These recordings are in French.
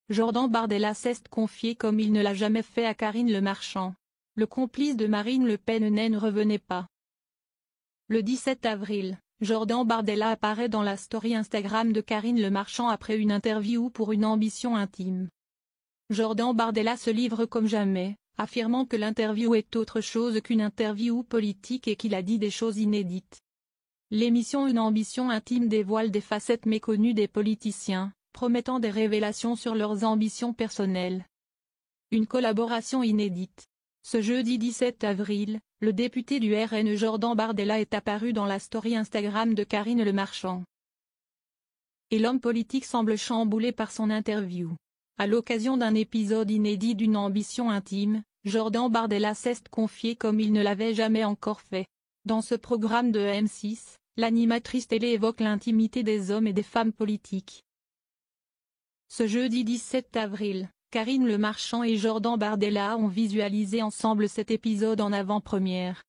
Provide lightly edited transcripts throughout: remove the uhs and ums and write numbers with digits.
Jordan Bardella s'est confié comme il ne l'a jamais fait à Karine Le Marchand. Le complice de Marine Le Pen ne revenait pas. Le 17 avril, Jordan Bardella apparaît dans la story Instagram de Karine Le Marchand après une interview pour Une ambition intime. Jordan Bardella se livre comme jamais, affirmant que l'interview est autre chose qu'une interview politique et qu'il a dit des choses inédites. L'émission Une ambition intime dévoile des facettes méconnues des politiciens, promettant des révélations sur leurs ambitions personnelles. Une collaboration inédite. Ce jeudi 17 avril, le député du RN Jordan Bardella est apparu dans la story Instagram de Karine Le Marchand. Et l'homme politique semble chamboulé par son interview. À l'occasion d'un épisode inédit d'Une ambition intime, Jordan Bardella s'est confié comme il ne l'avait jamais encore fait. Dans ce programme de M6, l'animatrice télé évoque l'intimité des hommes et des femmes politiques. Ce jeudi 17 avril, Karine Le Marchand et Jordan Bardella ont visualisé ensemble cet épisode en avant-première.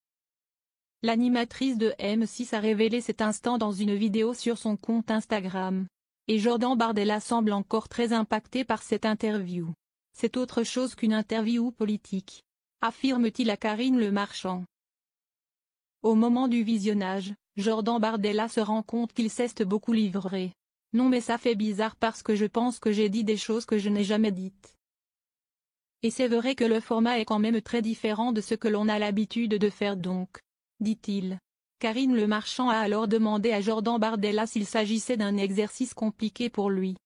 L'animatrice de M6 a révélé cet instant dans une vidéo sur son compte Instagram. Et Jordan Bardella semble encore très impacté par cette interview. C'est autre chose qu'une interview politique, affirme-t-il à Karine Le Marchand. Au moment du visionnage, Jordan Bardella se rend compte qu'il s'est beaucoup livré. Non mais ça fait bizarre parce que je pense que j'ai dit des choses que je n'ai jamais dites. Et c'est vrai que le format est quand même très différent de ce que l'on a l'habitude de faire donc, dit-il. Karine Le Marchand a alors demandé à Jordan Bardella s'il s'agissait d'un exercice compliqué pour lui.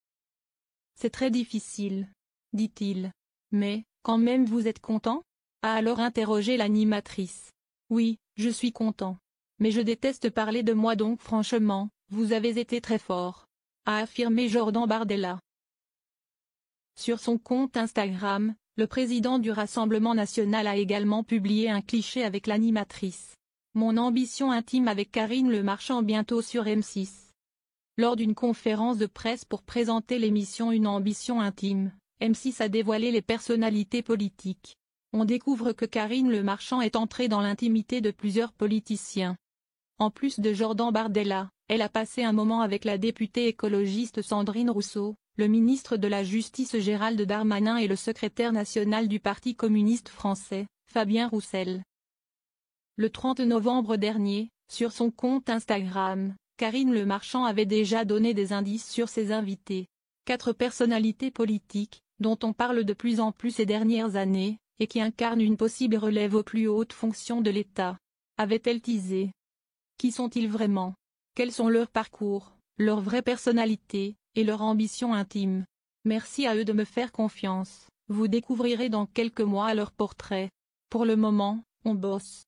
C'est très difficile, dit-il. Mais, quand même vous êtes content ? A alors interrogé l'animatrice. Oui, je suis content. Mais je déteste parler de moi donc franchement, vous avez été très fort, a affirmé Jordan Bardella. Sur son compte Instagram, le président du Rassemblement national a également publié un cliché avec l'animatrice. Mon ambition intime avec Karine Le Marchand bientôt sur M6. Lors d'une conférence de presse pour présenter l'émission Une ambition intime, M6 a dévoilé les personnalités politiques. On découvre que Karine Le Marchand est entrée dans l'intimité de plusieurs politiciens. En plus de Jordan Bardella, elle a passé un moment avec la députée écologiste Sandrine Rousseau, le ministre de la Justice Gérald Darmanin et le secrétaire national du Parti communiste français, Fabien Roussel. Le 30 novembre dernier, sur son compte Instagram, Karine Le Marchand avait déjà donné des indices sur ses invités. 4 personnalités politiques, dont on parle de plus en plus ces dernières années, et qui incarnent une possible relève aux plus hautes fonctions de l'État. Avait-elle teasé ? Qui sont-ils vraiment ? Quels sont leurs parcours, leur vraie personnalité, et leur ambition intime ? Merci à eux de me faire confiance, vous découvrirez dans quelques mois leur portrait. Pour le moment, on bosse.